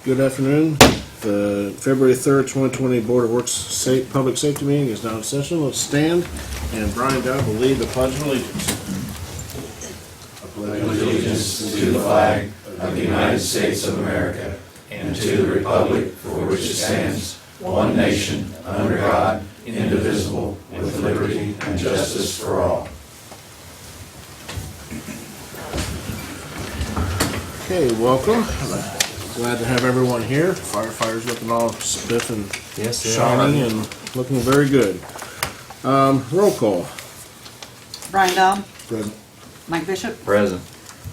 Good afternoon. The February 3rd, 2020 Board of Works Public Safety Meeting is now in session. Let's stand, and Brian Dowd will lead the Pledge of Allegiance. Pledge allegiance to the flag of the United States of America and to the republic for which it stands, one nation, under God, indivisible, with liberty and justice for all. Okay, welcome. Glad to have everyone here. Firefighters looking all spiff and shiny and looking very good. Roll call. Brian Dobb. Present. Mike Bishop. Present.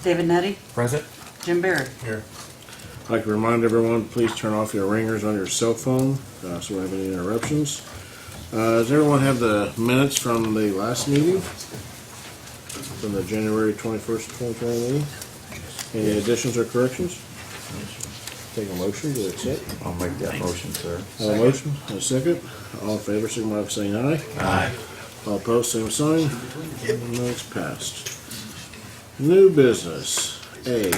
David Nutty. Present. Jim Barrett. Here. I'd like to remind everyone, please turn off your ringers on your cell phone so we don't have any interruptions. Does everyone have the minutes from the last meeting? From the January 21st, 2020 meeting? Any additions or corrections? Take a motion to accept. I'll make that motion, sir. Have a motion, a second. All in favor, signify by saying aye. Aye. All opposed, same sign. And that's passed. New business. A.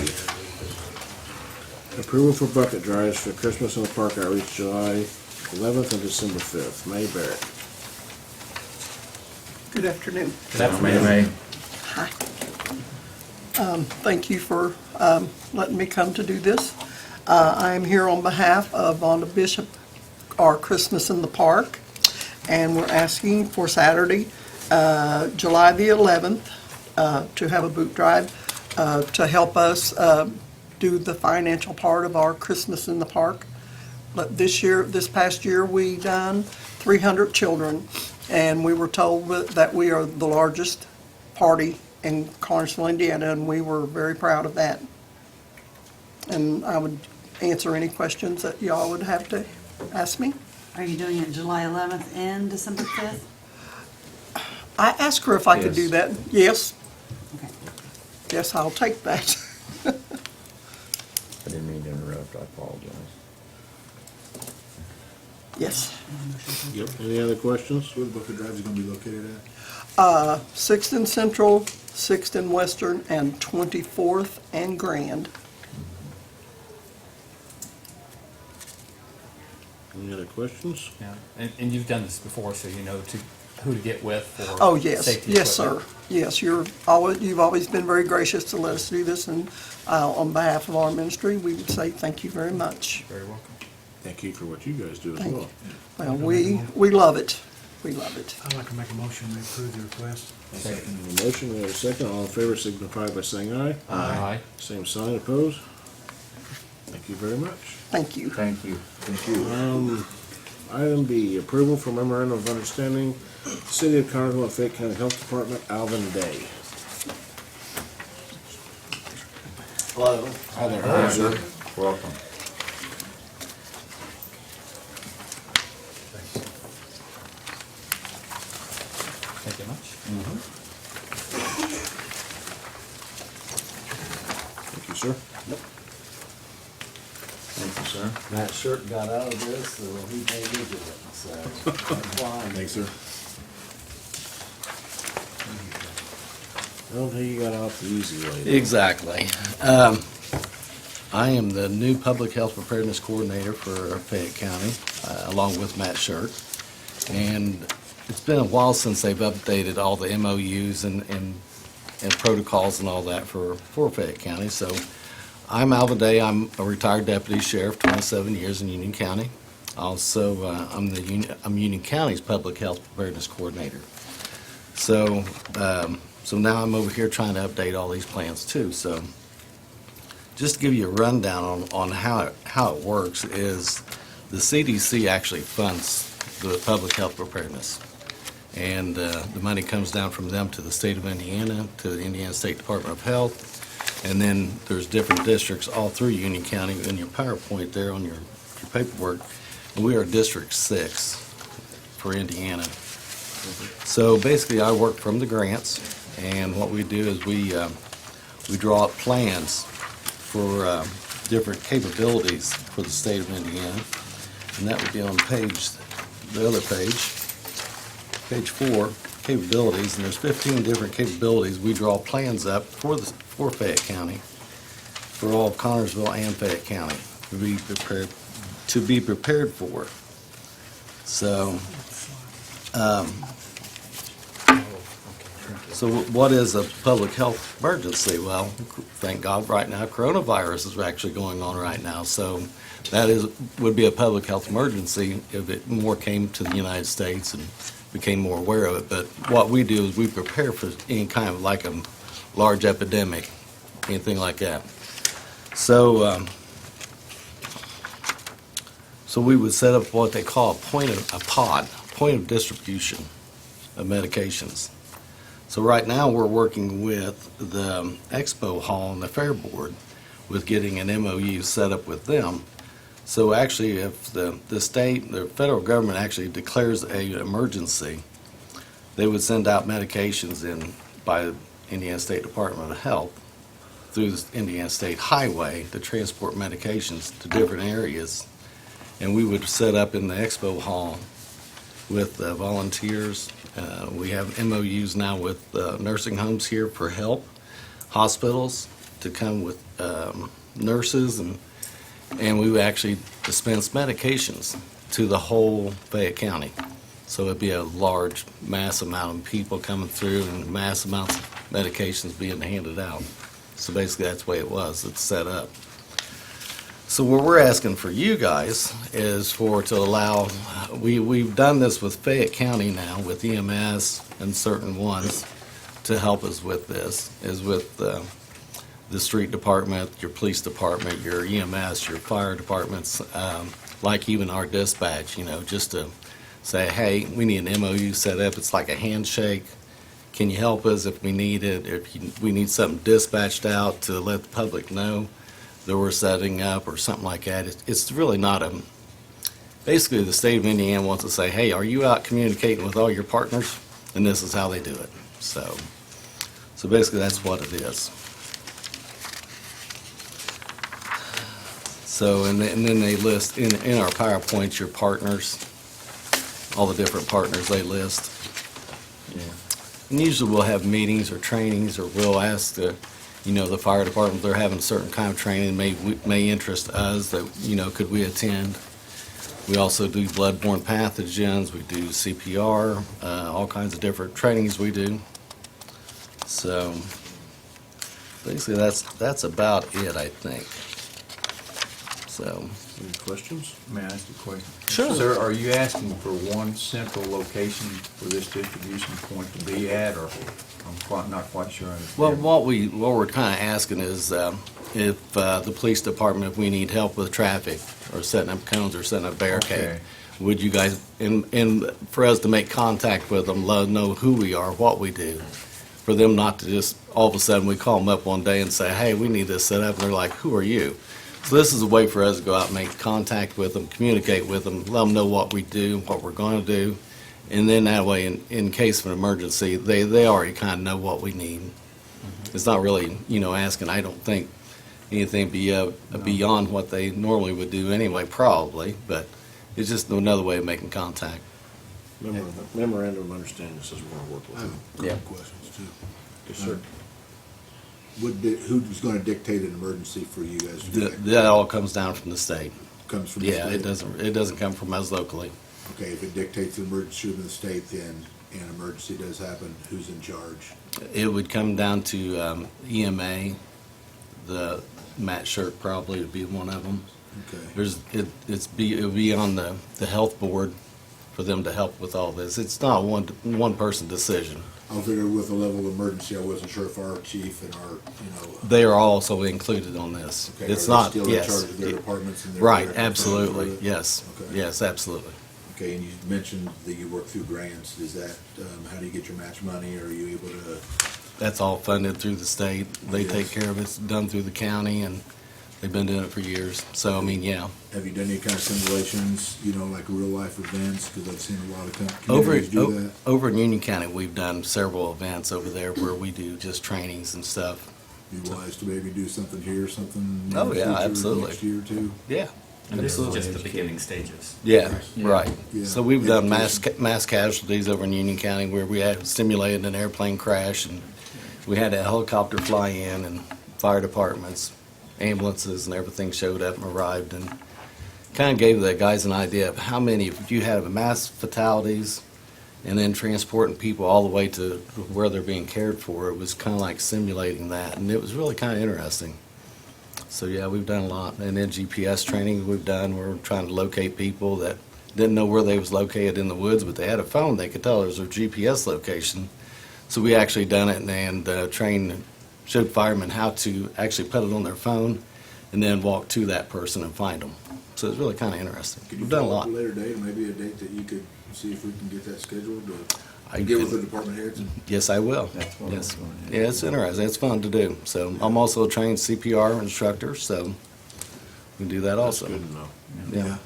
Approval for bucket drives for Christmas in the Park outreach July 11th and December 5th. May Barrett. Good afternoon. Good afternoon. Hi. Thank you for letting me come to do this. I am here on behalf of Vonda Bishop, our Christmas in the Park, and we're asking for Saturday, July the 11th, to have a boot drive to help us do the financial part of our Christmas in the Park. But this past year, we done 300 children, and we were told that we are the largest party in Carnesville, Indiana, and we were very proud of that. And I would answer any questions that y'all would have to ask me. Are you doing it July 11th and December 5th? I asked her if I could do Yes. that. Yes, Okay. yes, I'll take that. I didn't mean to interrupt, I apologize. Yes. Yep. Any other questions? Where the bucket drive is gonna be located at? 6th and Central, 6th and Western, and 24th and Grand. Any other questions? Yeah, and you've done this before, so you know who to get with for Oh, yes, safety yes, sir. equipment. Yes, you've always been very gracious to let us do this, and on behalf of our ministry, we would say thank you very much. Very welcome. Thank you for what you guys do as Thank well. Well, we love it. We love it. I'd like to make a motion to approve the request. Second. A motion, we have a second. All in favor, signify by saying aye. Aye. Same sign, opposed? Thank you very much. Thank you. Thank you. Thank you. Item B, approval for memorandum of understanding, City of Connersville and Fayette County Health Department, Alvin Day. Hello. Hi there. Hi, sir. Welcome. Thank you much. Thank you, sir. Thank you, sir. Matt Shirt got out of this, so he may use it, so that's fine. Thanks, sir. I don't think you got off the easy way. though. Exactly. I am the new Public Health Preparedness Coordinator for Fayette County, along with Matt Shirt. And it's been a while since they've updated all the MOUs and protocols and all that for Fayette County. So I'm Alvin Day. I'm a retired deputy sheriff, 27 years in Union County. Also, I'm Union County's Public Health Preparedness Coordinator. So now I'm over here trying to update all these plans too. So just to give you a rundown on how it works is the CDC actually funds the public health preparedness. And the money comes down from them to the state of Indiana, to the Indiana State Department of Health. And then there's different districts all through Union County in your PowerPoint there on your paperwork. And we are District 6 for Indiana. So basically I work from the grants, and what we do is we draw up plans for different capabilities for the state of Indiana. And that would be on the other page, page 4, capabilities, and there's 15 different capabilities. We draw plans up for Fayette County, for all of Connersville and Fayette County. to be prepared for. So, so what is a public health emergency? Well, thank God right now coronavirus is actually going on right now. So that would be a public health emergency if it more came to the United States and became more aware of it. But what we do is we prepare for any kind of like a large epidemic, anything like that. So, so we would set up what they call a point of distribution of medications. So right now, we're working with the Expo Hall and the Fair Board with getting an MOU set up with them. So actually, if the state, the federal government actually declares an emergency, they would send out medications in by the Indiana State Department of Health through the Indiana State Highway to transport medications to different areas. And we would set up in the Expo Hall with volunteers. We have MOUs now with nursing homes here for help, hospitals to come with nurses, and we would actually dispense medications to the whole Fayette County. So it'd be a large, mass amount of people coming through and mass amounts of medications being handed out. So basically, that's the way it was. It's set up. So what we're asking for you guys is to allow, we've done this with Fayette County now, with EMS and certain ones, to help us with this, is with the street department, your police department, your EMS, your fire departments, like even our dispatch, just to say, hey, we need an MOU set up. It's like a handshake. Can you help us if we need it? If we need something dispatched out to let the public know that we're setting up or something like that. It's really not basically the state of Indiana wants to say, hey, are you out communicating with all your partners? And this is how they do it. So basically that's what it is. So, and then they list in our PowerPoint your partners, all the different partners they list. And usually we'll have meetings or trainings, or we'll ask the fire department, they're having certain kind of training may interest us that, could we attend? We also do bloodborne pathogens, we do CPR, all kinds of different trainings we do. So basically that's about it, I think. So. Any questions? May I ask a question? Sure. Sir, are you asking for one central location for this distribution point to be at, or I'm not quite sure I understand? Well, what we're kind of asking is if the police department, if we need help with traffic or setting up cones or setting up barricade, Okay. would you guys, and for us to make contact with them, let them know who we are, what we do, for them not to just, all of a sudden, we call them up one day and say, hey, we need this set up, and they're like, who are you? So this is a way for us to go out and make contact with them, communicate with them, let them know what we do, what we're going to do. And then that way, in case of an emergency, they already kind of know what we need. It's not really, asking, I don't think, anything beyond what they normally would do anyway, probably, but it's just another way of making contact. Memorandum of understanding says we're going to work with I them. have a couple questions too. Yes, sir. Who's going to dictate an emergency for you guys? That all comes down from the state. Comes from the Yeah, state? it doesn't come from us locally. Okay, if it dictates an emergency from the state, then an emergency does happen, who's in charge? It would come down to EMA, Matt Shirk probably would be one of them. Okay. It would be on the health board for them to help with all this. It's not one person decision. I figured with the level of emergency, I wasn't sure if our chief and our, They are also included on this. okay, It's are not, they still in yes. charge of their departments and their? Right, their- absolutely, yes, Okay. yes, absolutely. Okay, and you mentioned that you work through grants. Is that, how do you get your match money? Are you able to? That's all funded through the state. They Yes. take care of it. It's done through the county, and they've been doing it for years. So, I mean, yeah. Have you done any kind of simulations, like real life events? Because I've seen a lot of Over, communities do that. over in Union County, we've done several events over there where we do just trainings and stuff. Be wise to maybe do something here, something in Oh, the yeah, future, absolutely. next year or two. Yeah, And this is absolutely. just the beginning stages. Yeah, right. Yeah. So we've done Education. mass casualties over in Union County where we had simulated an airplane crash, and we had a helicopter fly in, and fire departments ambulances and everything showed up and arrived, and kind of gave the guys an idea of how many, if you have mass fatalities and then transporting people all the way to where they're being cared for, it was kind of like simulating that, and it was really kind of interesting. So yeah, we've done a lot. And then GPS training we've done, we're trying to locate people that didn't know where they was located in the woods, but they had a phone, they could tell there's a GPS location. So we actually done it and trained, showed firemen how to actually put it on their phone and then walk to that person and find them. So it's really kind of interesting. Could you We've done a follow up lot. a later date, maybe a date that you could see if we can get that scheduled I to get with could- the department heads? Yes, I will. That's what I was Yes. gonna ask. Yeah, it's interesting. It's fun to do. So I'm also a trained CPR instructor, so we can do that That's also. good to know. Yeah,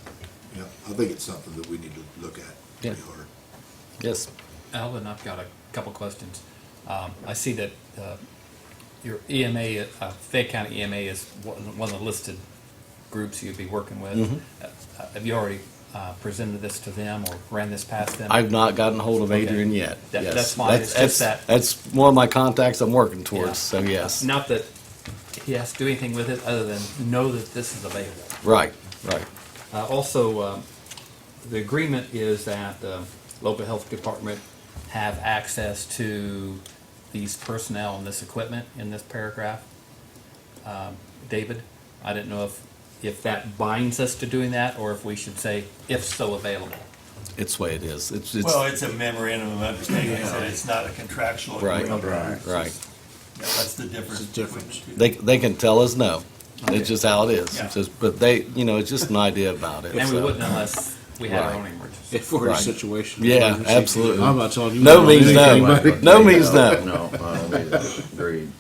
Yeah, I think it's something that we need to look at pretty Yeah. hard. yes. Alvin, I've got a couple questions. I see that your EMA, Fayette County EMA is one of the listed groups you'd be working with. Mhm. Have you already presented this to them or ran this past them? I've not gotten hold of Okay. Adrian yet. That- Yes. that's fine. It's just that- That's one of my contacts I'm working towards, Yeah. so yes. Not that he has to do anything with it other than know that this is available. Right, right. Also, the agreement is that the local health department have access to these personnel and this equipment in this paragraph. David, I didn't know if that binds us to doing that, or if we should say, if so available. It's the way it is. It's, Well, it's a memorandum of understanding, so it's not a contractual Right. agreement. right. Yeah, that's the difference. It's a difference. between the two. They can tell us no. It's just how it is. Yeah. It's just, but they, it's just an idea about it. And we so. wouldn't unless we had our Right. own emergency. If we're in a Right. situation. Yeah, emergency, absolutely. I'm not telling you. No about means no. anything, buddy. No means no. No, I don't either. Agreed.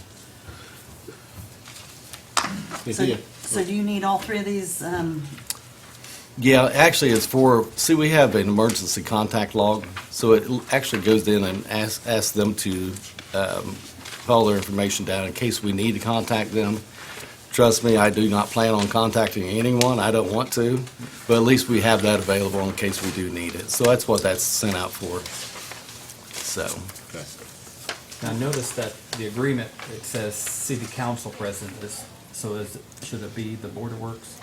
If So, you- so do you need all three of these, Yeah, actually, it's for, see, we have an emergency contact log, so it actually goes in and asks them to follow their information down in case we need to contact them. Trust me, I do not plan on contacting anyone, I don't want to, but at least we have that available in case we do need it. So that's what that's sent out for. So, Okay. Now, notice that the agreement, it says city council president, should it be the Board of Works?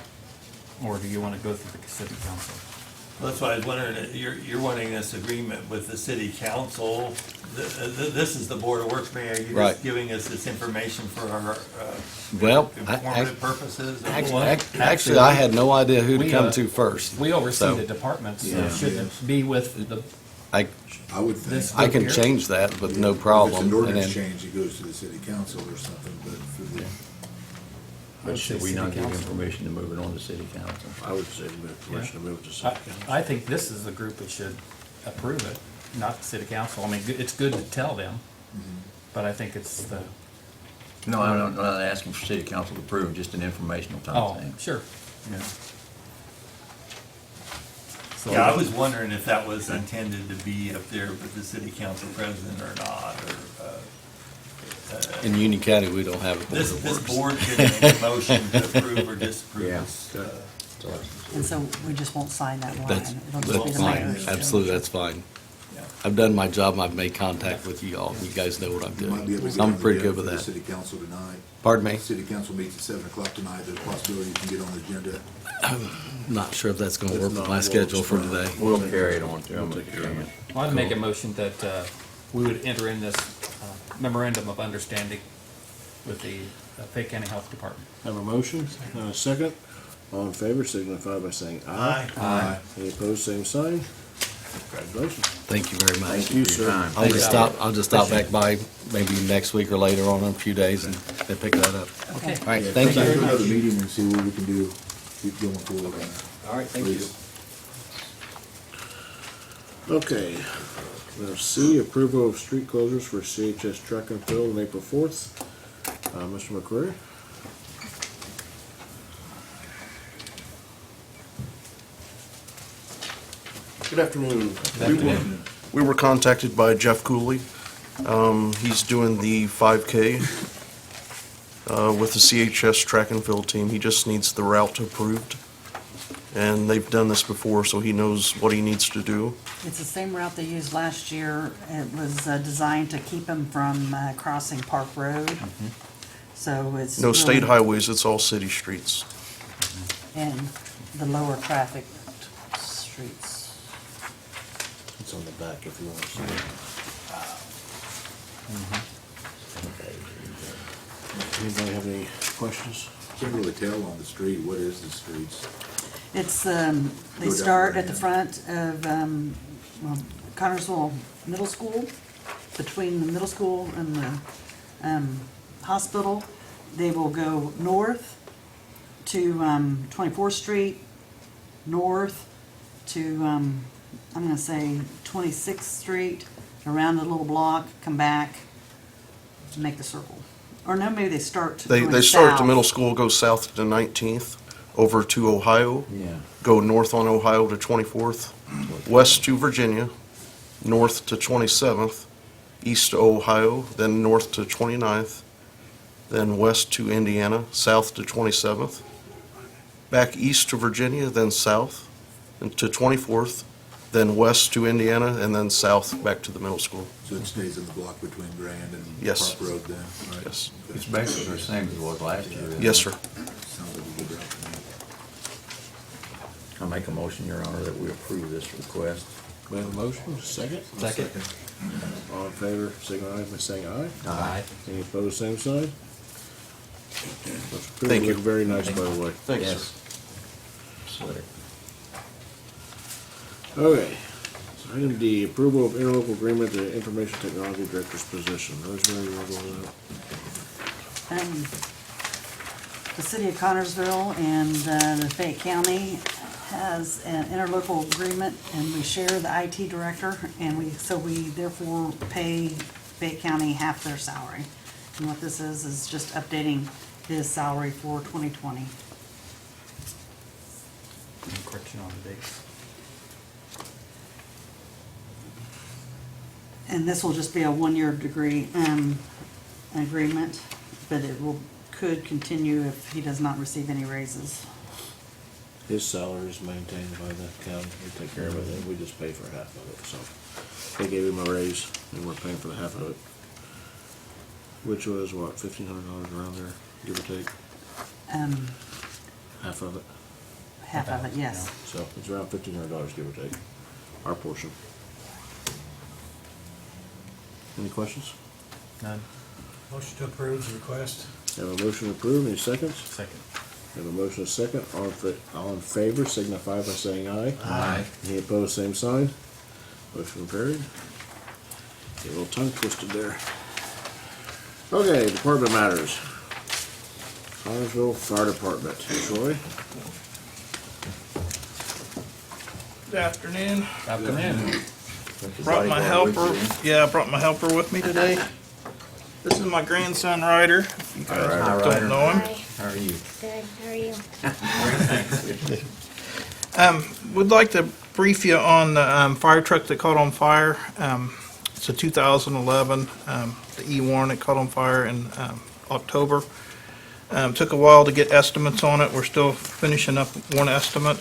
Or do you want to go through the city council? Well, that's why I was wondering, you're wanting this agreement with the city council. This is the Board of Works, Mayor. You're Right. just giving us this information for our Well, informative purposes? or actually, what? actually, I had no idea who to We, come to first. We oversee So- the departments, so Yeah. shouldn't it be with the, I, I would think. This- I can change that with no If problem. it's an and ordinance then- change, it goes to the city council or something, but for the, But should we City not give council. information to move it on to city council? I would say move, permission to move it to city I, council. I think this is the group that should approve it, not the city council. I mean, it's good to tell them, but I think it's the, No, I'm not asking for city council to approve, just an informational type oh, thing. sure. Yeah. So- Yeah, I was wondering if that was intended to be up there with the city council president or not, or, In Union County, we don't have a board this of this works. board could make a motion to approve or disapprove Yeah. this. and so we just won't sign that That's, line? It'll just be that's the fine, mayor's? absolutely, that's fine. Yeah. I've done my job, I've made contact with you all, you guys know what I'm you might be able to doing. get I'm on pretty the good agenda with for the that. city council tonight. Pardon me? City council meets at 7:00 tonight, there's a possibility you can get on the agenda. Not sure if that's gonna It's work with not my works schedule for for- today. We'll carry it on to them. We'll take care of it. Well, I'd make a motion that we would enter in this memorandum of understanding with the Fayette County Health Department. Have a motion, and a second. All in favor signify by saying aye. Aye. Any opposed, same sign. Congratulations. Thank you very much. Thank you for your time. I'll just stop back by maybe next week or later on in a few days and pick that up. Okay. All right, Yeah, thank come back you. to another meeting and see what we can do, keep going forward on that. All right, thank Please. Okay. Now C, approval of street closures for CHS Track and Field on April 4th. Mr. McCreary? Good afternoon. We were contacted by Jeff Cooley. He's doing the 5K with the CHS track and field team. He just needs the route approved. And they've done this before, so he knows what he needs to do. It's the same route they used last year. It was designed to keep them from crossing Park Road. So it's. No state really- highways, it's all city streets. And the lower traffic streets. It's on the back if you want to see it. Anybody have any questions? Can't really tell on the street, what is the streets? It's, Go they down start right at the here. front of, well, Connersville Middle School, between the middle school and the, hospital. They will go north to, 24th Street, north to, I'm gonna say 26th Street, around the little block, come back, and make the circle. Or no, maybe they start They going start at the south. middle school, go south to 19th, over to Ohio, Yeah. go north on Ohio to 24th, west to Virginia, north to 27th, east to Ohio, then north to 29th, then west to Indiana, south to 27th, back east to Virginia, then south and to 24th, then west to Indiana, and then south back to the middle school. So it stays in the block between Grand and Yes. Park Road then, right? Yes. It's basically the same as it was last year. isn't Yes, it? sir. Sounds like a good route to me. I make a motion, Your Honor, that we approve this request. We have a motion, second? Second. All in favor, signify by saying aye. Aye. Any opposed, same sign? Thank you. Look very nice, by the way. Thanks, sir. Yes. Slick. Okay. So item D, approval of interlocal agreement to information technology director's position. Rosemary, you want to go over that? The city of Connersville and the Fayette County has an interlocal agreement, and we share the IT director, and we therefore pay Fayette County half their salary. And what this is just updating his salary for 2020. Any correction on the dates? And this will just be a one-year agreement, but could continue if he does not receive any raises. His salary is maintained by the county. We take care of it, we just pay for half of it, so. They gave him a raise, and we're paying for the half of it. Which was what, $1,500 around there, give or take, half of it. Half of it, yes. So it's around $1,500, give or take, our portion. Any questions? None? Motion to approve the request. Have a motion approved, any seconds? Second. Have a motion second, all in favor signify by saying aye. Aye. Any opposed, same sign. Motion carried. Get a little tongue twisted there. Okay, department matters. Connersville Fire Department, Troy? Good afternoon. Afternoon. Brought my helper, I brought my helper with me today. This is my grandson Ryder, if you guys Hi, don't Ryder. know him. How are you? Good, how are you? Would like to brief you on the fire truck that caught on fire. It's a 2011, the E1 that caught on fire in October. Took a while to get estimates on it. We're still finishing up one estimate.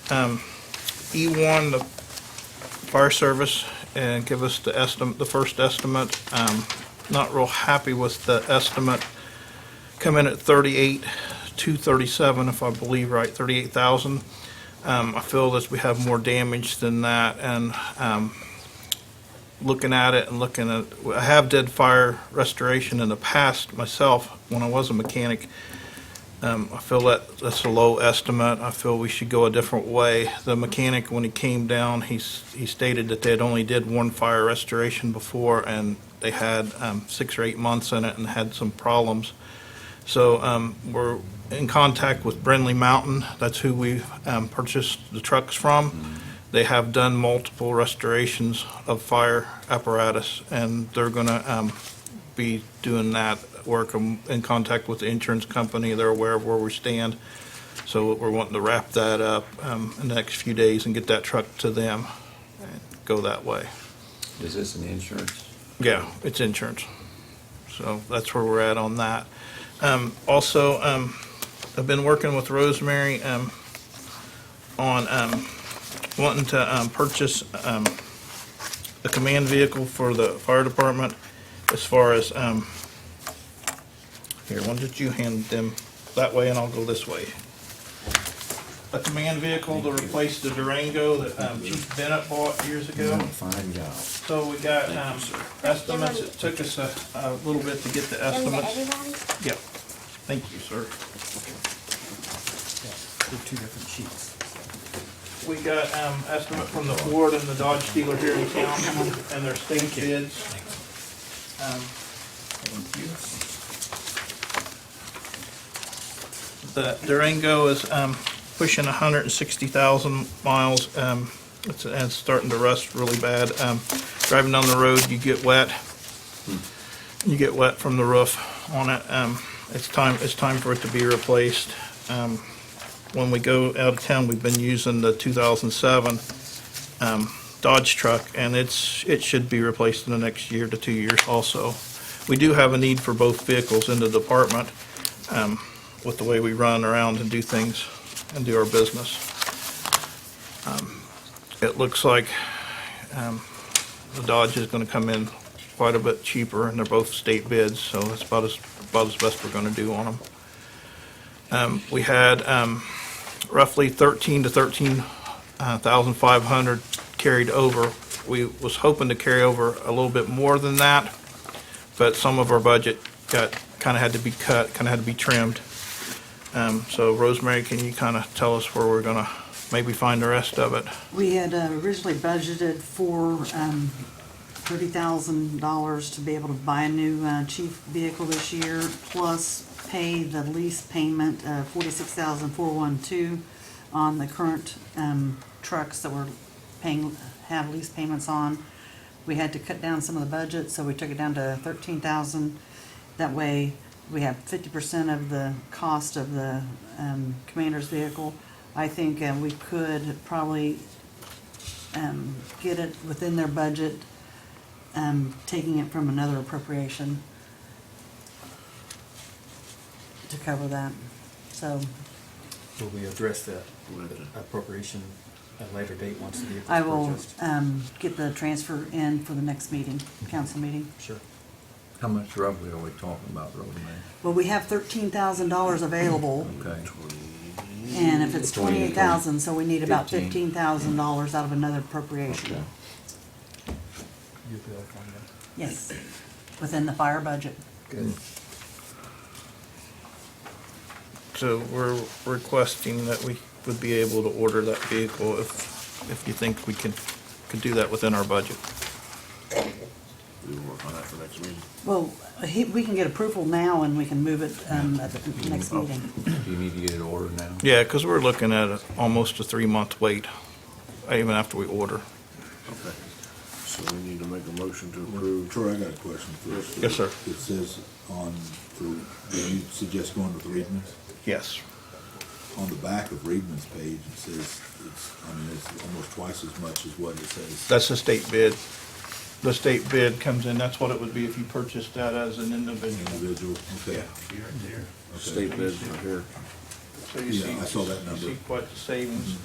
E1, the fire service, and give us the estimate, the first estimate. Not real happy with the estimate. Come in at 38,237, if I believe right, 38,000. I feel that we have more damage than that, and looking at it and I have did fire restoration in the past myself when I was a mechanic. I feel that that's a low estimate. I feel we should go a different way. The mechanic, when he came down, he stated that they had only did one fire restoration before, and they had 6 or 8 months in it and had some problems. So we're in contact with Brindley Mountain. That's who we purchased the trucks from. They have done multiple restorations of fire apparatus, and they're going to be doing that work. I'm in contact with the insurance company. They're aware of where we stand. So we're wanting to wrap that up in the next few days and get that truck to them and go that way. Is this an insurance? Yeah, it's insurance. So that's where we're at on that. Also, I've been working with Rosemary on wanting to purchase a command vehicle for the fire department as far as Here, why don't you hand them that way and I'll go this way. A command vehicle to replace the Durango that Chief Bennett bought years ago. Fine job. So we got estimates. It took us a little bit to get the estimates. Yep. Thank you, sir. They're two different sheets. We got estimate from the Ford and the Dodge dealer here in town and their state bids. The Durango is pushing 160,000 miles. It's starting to rust really bad. Driving down the road, you get wet. You get wet from the roof on it. It's time for it to be replaced. When we go out of town, we've been using the 2007 Dodge truck, and it should be replaced in the next year to 2 years also. We do have a need for both vehicles in the department with the way we run around and do things and do our business. It looks like the Dodge is going to come in quite a bit cheaper, and they're both state bids, so that's about as best we're going to do on them. We had roughly 13 to 13,500 carried over. We was hoping to carry over a little bit more than that, but some of our budget kind of had to be cut, kind of had to be trimmed. So Rosemary, can you kind of tell us where we're going to maybe find the rest of it? We had originally budgeted for $30,000 to be able to buy a new chief vehicle this year, plus pay the lease payment of $46,412 on the current trucks that we're have lease payments on. We had to cut down some of the budget, so we took it down to $13,000. That way, we have 50% of the cost of the commander's vehicle. I think we could probably get it within their budget, taking it from another appropriation to cover that. So Will we address the appropriation at a later date once the vehicle's I will purchased? get the transfer in for the next meeting, council meeting. Sure. How much roughly are we talking about, Rosemary? Well, we have $13,000 available, Okay. and if it's 28,000, so we need about 15. $15,000 out of another appropriation. Okay. You'll be able to find that. Yes, within the fire budget. Good. So we're requesting that we would be able to order that vehicle if you think we could do that within our budget. We will work on that for next meeting. Well, we can get approval now and we can move it at the next meeting. Do you need to get it ordered now? Yeah, because we're looking at almost a 3-month wait, even after we order. Okay. So we need to make a motion to approve. Troy, I got a question first. Yes, sir. It says do you suggest going with Reedman's? Yes. On the back of Reedman's page, it says it's almost twice as much as what it says. That's the state bid. The state bid comes in, that's what it would be if you purchased that as an individual. Individual, okay. State bids are here. So you Yeah, see, I saw that you number. see quite the savings.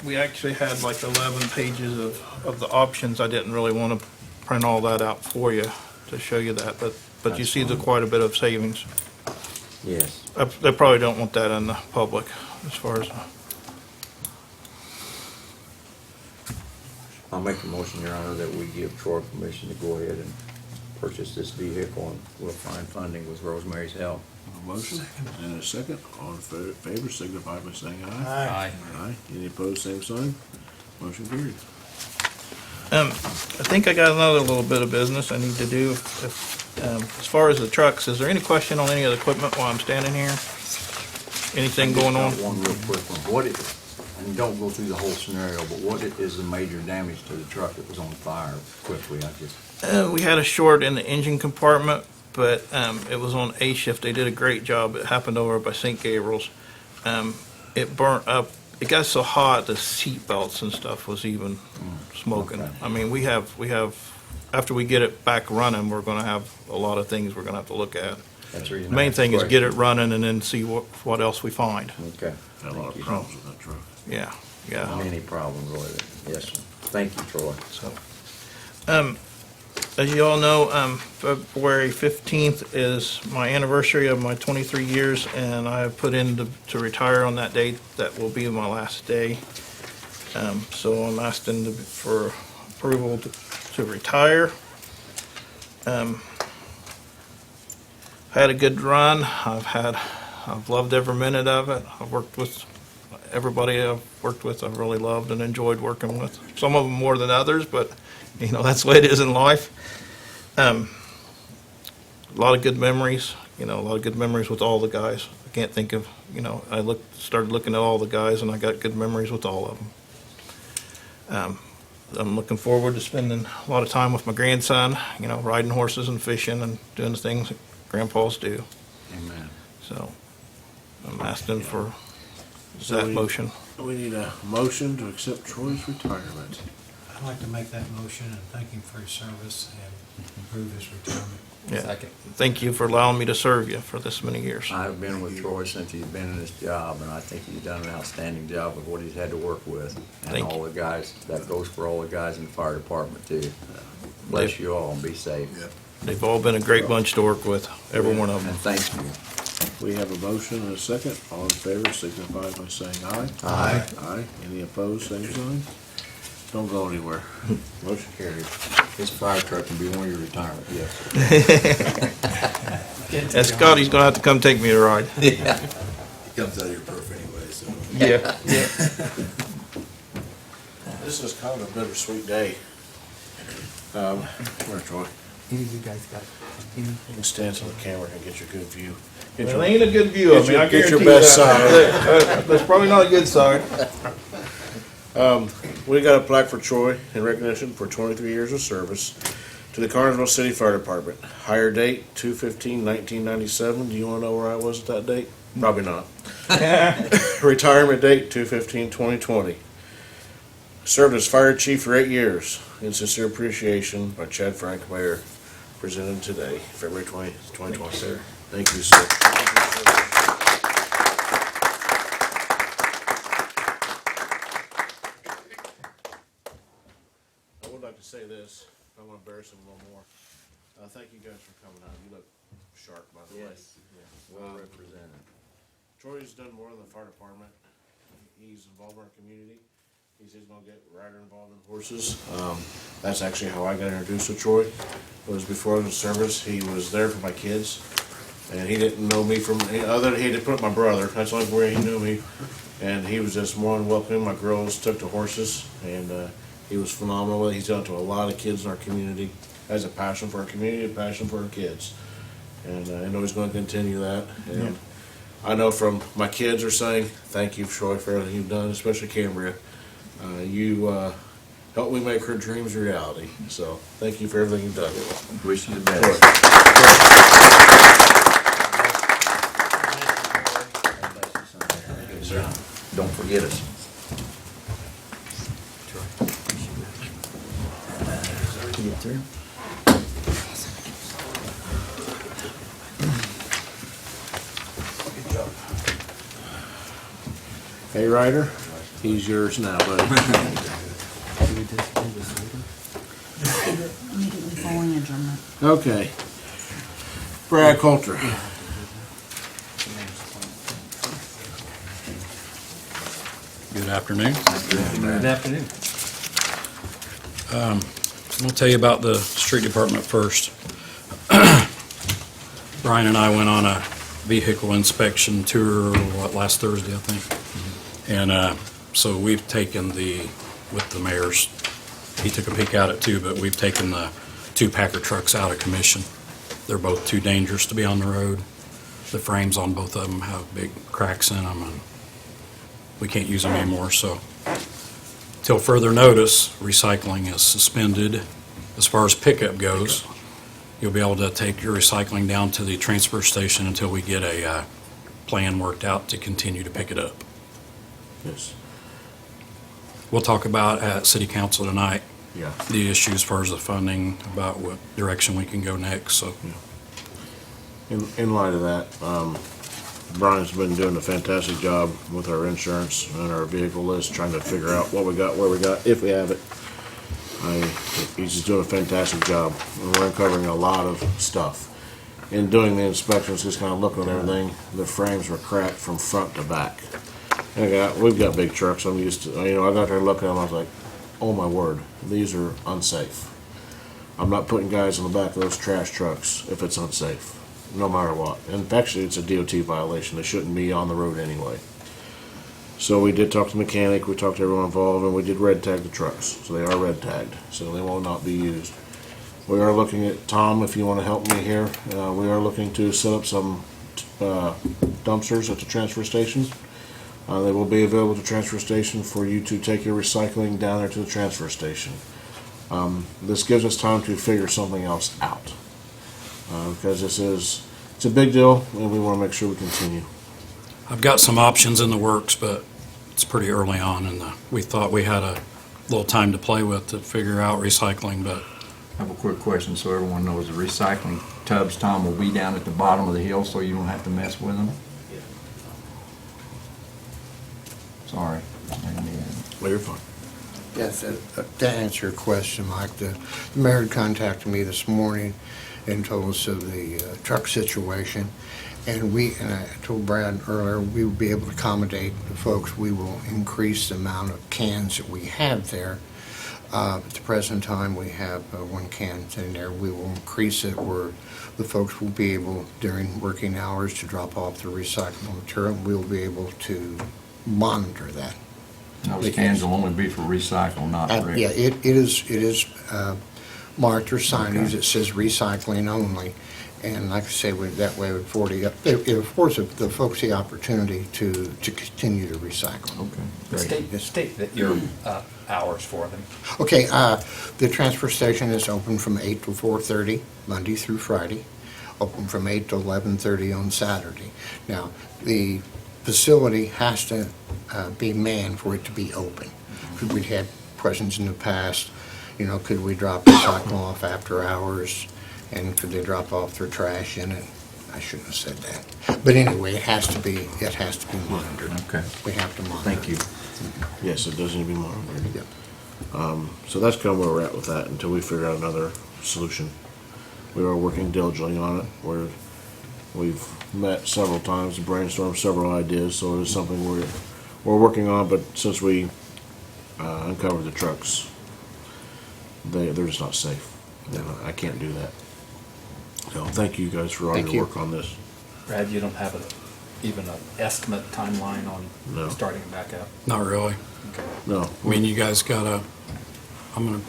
We actually had like 11 pages of the options. I didn't really want to print all that out for you to show you that, but you see quite a bit of savings. Yes. They probably don't want that in the public as far as, I'll make a motion, Your Honor, that we give Troy permission to go ahead and purchase this vehicle, and we'll find funding with Rosemary's help. A motion and a second. All in favor signify by saying aye. Aye. Aye. Any opposed, same sign. Motion carried. I think I got another little bit of business I need to do. As far as the trucks, is there any question on any of the equipment while I'm standing here? Anything going on? Just got one real quick one. And don't go through the whole scenario, but what is the major damage to the truck that was on fire quickly? We had a short in the engine compartment, but it was on A shift. They did a great job. It happened over by St. Gabriel's. It burnt up. It got so hot the seat belts and stuff was even smoking. Okay. I mean, we have after we get it back running, we're going to have a lot of things we're going to have to look at. That's the reason The I main asked thing the is get it running and then see what else we find. Okay. Had a lot Thank of you. problems with that truck. Yeah, yeah. Many problems with it. Yes, sir. Thank you, Troy. So, As you all know, February 15th is my anniversary of my 23 years, and I have put in to retire on that date. That will be my last day. So I'm asking for approval to retire. Had a good run. I've loved every minute of it. I've worked with everybody I've worked with. I've really loved and enjoyed working with. Some of them more than others, but you know, that's the way it is in life. A lot of good memories, a lot of good memories with all the guys. I can't think of, I started looking at all the guys, and I got good memories with all of them. I'm looking forward to spending a lot of time with my grandson, riding horses and fishing and doing the things that grandpas do. Amen. So I'm asking for So that we- motion. We need a motion to accept Troy's retirement. I'd like to make that motion and thank him for his service and approve his retirement. Yeah. Second. Thank you for allowing me to serve you for this many years. I've been with Troy since he's been in his job, and I think he's done an outstanding job with what he's had to work with. And Thank all the guys, that goes for all the guys in the fire department too. Bless you all and be safe. Yep. They've all been a great bunch to work with, every one of And them. thank you. We have a motion and a second. All in favor signify by saying aye. Aye. Aye. Any opposed, same sign. Don't go anywhere. Motion carried. His fire truck can be one of your retirement, yes. And Scotty's gonna have to come take me a ride. It comes out of your perf anyway, so. Yeah. This is kind of a bittersweet day. Where, Troy? Any of you guys got You can stand so the camera can get your good view. Get It your- ain't a good view of Get me, your- I get your guarantee you best that. That's probably not a good side. We got a plaque for Troy in recognition for 23 years of service to the Carnersville City Fire Department. Hire date 2/15/1997. Do you want to know where I was at that date? Probably not. Retirement date 2/15/2020. Served as fire chief for 8 years. In sincere appreciation by Chad Frank, Mayor, presented today, February 20, 2020. Sir. Thank you, sir. I would like to say this, I want to embarrass him a little more. Thank you guys for coming out. You look sharp, by the way. Yes. Well represented. Troy's done more than the fire department. He's involved in our community. He's gonna get rider involved in horses. That's actually how I got introduced to Troy. It was before the service. He was there for my kids. And he didn't know me from, he had put my brother. That's the only way he knew me. And he was just more than welcoming. My girls took to horses, and he was phenomenal. He's done it to a lot of kids in our community. Has a passion for our community, a passion for our kids. And I know he's going to continue that. And I know from my kids are saying, thank you, Troy, for everything you've done, especially Cambria. You helped me make her dreams a reality. So thank you for everything you've done. Wish you the best. Don't forget us. Hey, Ryder, he's yours now, buddy. Immediately following adjournment. Okay. Brad Coulter. Good afternoon. Good afternoon. I'm going to tell you about the street department first. Brian and I went on a vehicle inspection tour, last Thursday, I think. And so we've taken with the mayor's, he took a peek at it too, but we've taken the 2 Packer trucks out of commission. They're both too dangerous to be on the road. The frames on both of them have big cracks in them, and we can't use them anymore. So till further notice, recycling is suspended. As far as pickup goes, you'll be able to take your recycling down to the transfer station until we get a plan worked out to continue to pick it up. Yes. We'll talk about at city council tonight Yeah. the issue as far as the funding, about what direction we can go next. So In light of that, Brian's been doing a fantastic job with our insurance and our vehicle list, trying to figure out what we got, where we got, if we have it. He's just doing a fantastic job. And we're uncovering a lot of stuff. In doing the inspections, just kind of looking at everything, the frames were cracked from front to back. We've got big trucks, I'm used to, I got there looking at them, I was like, oh my word, these are unsafe. I'm not putting guys in the back of those trash trucks if it's unsafe, no matter what. And actually, it's a DOT violation, they shouldn't be on the road anyway. So we did talk to the mechanic, we talked to everyone involved, and we did red tag the trucks. So they are red tagged, so they will not be used. We are looking at, Tom, if you want to help me here, we are looking to set up some dumpsters at the transfer station. They will be available at the transfer station for you to take your recycling down there to the transfer station. This gives us time to figure something else out. Because it's a big deal, and we want to make sure we continue. I've got some options in the works, but it's pretty early on, and we thought we had a little time to play with to figure out recycling, but I have a quick question so everyone knows. The recycling tubs, Tom, will be down at the bottom of the hill so you don't have to mess with them? Sorry. Well, you're fine. Yes, to answer your question, Mike, the mayor had contacted me this morning and told us of the truck situation. And I told Brad earlier, we will be able to accommodate the folks. We will increase the amount of cans that we have there. At the present time, we have 1 can sitting there. We will increase it where the folks will be able, during working hours, to drop off the recyclable material. We'll be able to monitor that. Those cans will only be for recycle, not for... Yeah, it is marked or signage that says recycling only. And like I say, that way it affords the folks the opportunity to continue to recycle. Okay, great. State that your hours for them. Okay, the transfer station is open from 8 to 4:30, Monday through Friday, open from 8 to 11:30 on Saturday. Now, the facility has to be manned for it to be open. We've had questions in the past, could we drop the cycle off after hours, and could they drop off their trash in it? I shouldn't have said that. But anyway, it has to be monitored. Okay. We have to monitor. Thank you. Yes, it does need to be monitored. Yep. So that's kind of where we're at with that until we figure out another solution. We are working diligently on it. We've met several times and brainstormed several ideas, so it is something we're working on. But since we uncovered the trucks, they're just not safe. I can't do that. So thank you guys for all your work on this. Brad, you don't have even an estimate timeline on No. starting it back up? not really. No, I mean, you guys I'm gonna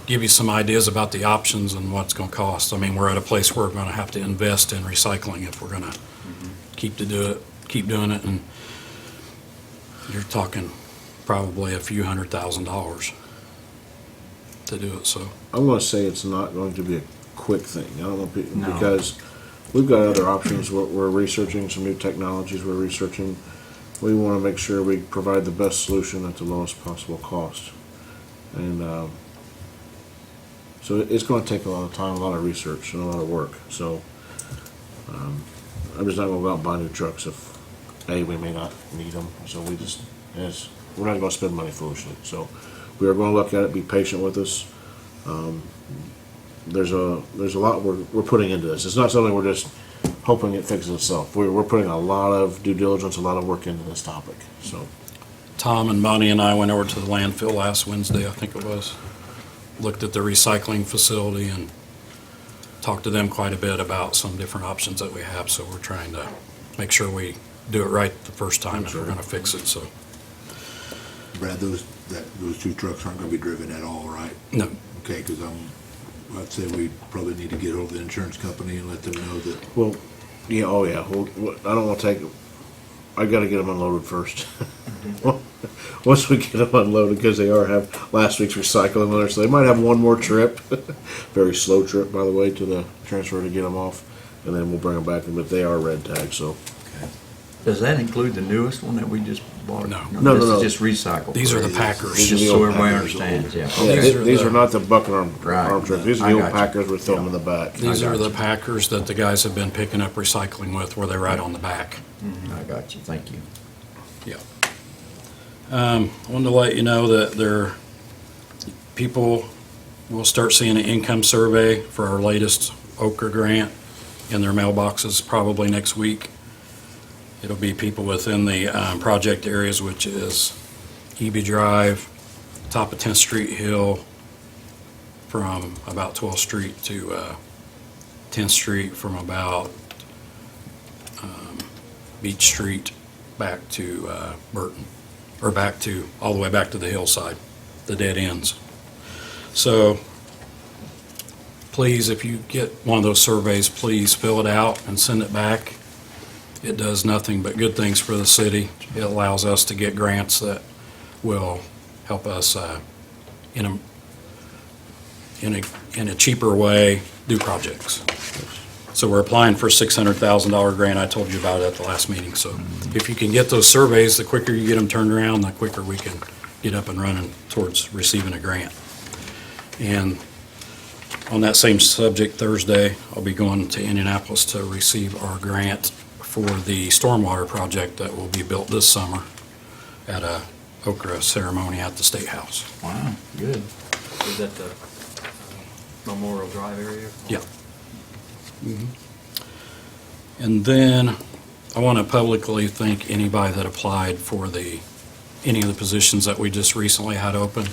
give you some ideas about the options and what's gonna cost. I mean, we're at a place where we're gonna have to invest in recycling if we're gonna keep doing it, and you're talking probably a few $100,000 to do it, so. I'm going to say it's not going to be a quick thing. I don't want people, No. because we've got other options. We're researching some new technologies. We're researching. We want to make sure we provide the best solution at the lowest possible cost. And so it's going to take a lot of time, a lot of research, and a lot of work. So I'm just not going to go out and buy new trucks if, A, we may not need them. So we're not going to spend money foolishly. So we are going to look at it, be patient with us. There's a lot we're putting into this. It's not something we're just hoping it fixes itself. We're putting a lot of due diligence, a lot of work into this topic. So Tom and Bonnie and I went over to the landfill last Wednesday, I think it was. Looked at the recycling facility and talked to them quite a bit about some different options that we have. So we're trying to make sure we do it right the first time if we're going to fix it. So Brad, those 2 trucks aren't gonna be driven at all, right? no, Okay, because I'd say we probably need to get hold of the insurance company and let them know that. well, yeah, oh yeah. Well, I don't want to take. I got to get them unloaded first. Once we get them unloaded, because they have last week's recycling on there, so they might have one more trip. Very slow trip, by the way, to the transfer to get them off, and then we'll bring them back. But they are red tagged, so. Does that include the newest one that we just bought? No. No. This is just recycled. these are the Packers. These are Just the so old everybody Packers. understands, yeah. Yeah, These are these the- are not the bucket arm Right. trucks. These are I the old got you. Packers with them in the back. These I are got the you. Packers that the guys have been picking up recycling with, where they ride on the back. I got you, thank you. Yeah. I wanted to let you know that people we'll start seeing an income survey for our latest Okra grant in their mailboxes probably next week. It'll be people within the project areas, which is EB Drive, top of 10th Street Hill, from about 12th Street to 10th Street, from about Beach Street back to Burton, or back to, all the way back to the hillside, the dead ends. So please, if you get one of those surveys, please fill it out and send it back. It does nothing but good things for the city. It allows us to get grants that will help us in a cheaper way do projects. So we're applying for a $600,000 grant. I told you about it at the last meeting. So if you can get those surveys, the quicker you get them turned around, the quicker we can get up and running towards receiving a grant. And on that same subject, Thursday, I'll be going to Indianapolis to receive our grant for the stormwater project that will be built this summer at a Okra ceremony at the State House. Wow, good. Is that the Memorial Drive area? Yeah. And then I want to publicly thank anybody that applied for any of the positions that we just recently had open.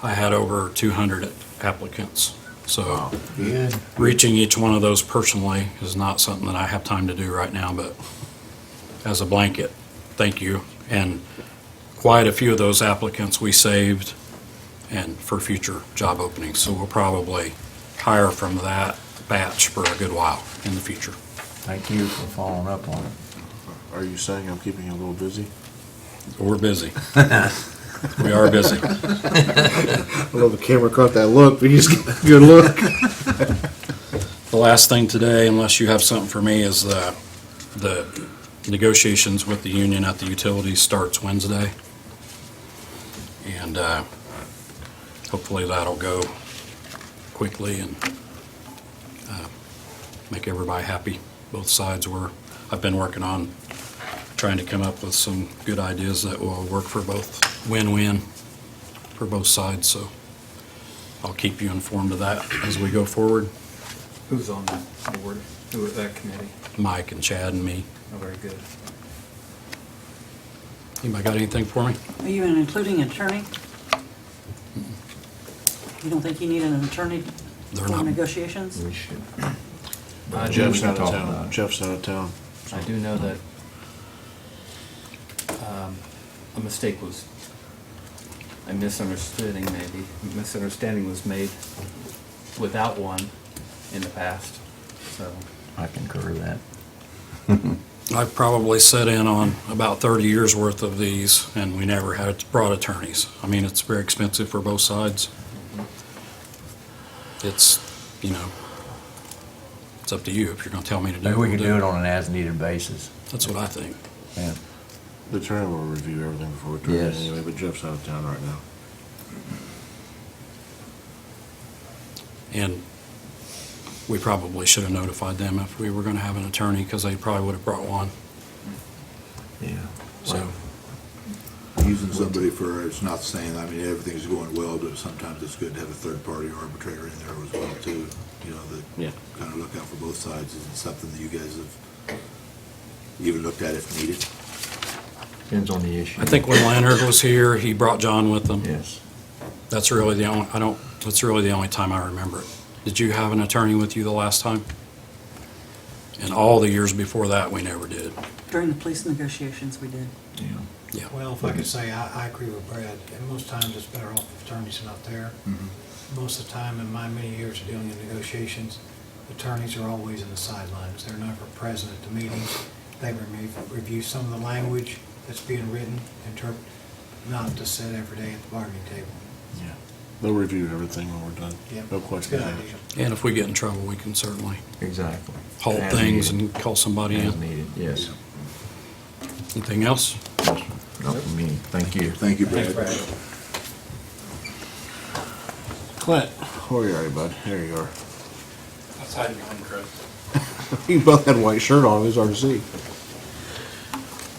I had over 200 applicants. So Good. reaching each one of those personally is not something that I have time to do right now, but as a blanket, thank you. And quite a few of those applicants we saved and for future job openings. So we'll probably hire from that batch for a good while in the future. Thank you for following up on it. Are you saying I'm keeping you a little busy? We're busy. We are busy. I don't know if the camera caught that look, but you just get a good look. The last thing today, unless you have something for me, is the negotiations with the union at the utilities starts Wednesday. And hopefully that'll go quickly and make everybody happy. Both sides I've been working on trying to come up with some good ideas that will work for both, win-win for both sides. So I'll keep you informed of that as we go forward. Who's on that board? Who is that committee? Mike and Chad and me. Oh, very good. Anybody got anything for me? Are you including an attorney? You don't think you need an attorney They're for not. negotiations? We should. Jeff's We can out of talk town. about it. Jeff's out of town. I do know that a misunderstanding was made without one in the past, so. I concur with that. I've probably set in on about 30 years worth of these, and we never had brought attorneys. I mean, it's very expensive for both sides. It's, it's up to you if you're gonna tell me to do it. Maybe we we'll can do it on an as-needed basis. That's what I think. Yeah. The attorney will review everything before we turn it Yes. in anyway, but Jeff's out of town right now. And we probably should have notified them if we were gonna have an attorney, because they probably would have brought one. Yeah. So, Using somebody it's not saying, I mean, everything's going well, but sometimes it's good to have a third-party arbitrator in there as well, too. That Yeah. kind of look out for both sides. Isn't something that you guys have even looked at if needed? Depends on the issue. I think when Leonard was here, he brought John with him. Yes. That's really the only time I remember it. Did you have an attorney with you the last time? And all the years before that, we never did. During the police negotiations, we did. Yeah. Yeah. Well, if I could say, I agree with Brad, and most times it's better off if attorneys are not there. Most of the time, in my many years of dealing in negotiations, attorneys are always in the sidelines. They're never present at the meetings. They review some of the language that's being written, not to sit every day at the bargaining table. Yeah. They'll review everything when we're done. Yep. No It's a question. good about it. idea. And if we get in trouble, we can certainly Exactly. halt As things needed. and call somebody As in. needed, yes. Anything else? Not for me. Thank you. Thank you, Brad. Clint, where are you, buddy? There you are. That's hiding behind Chris. You both had a white shirt on. It was hard to see.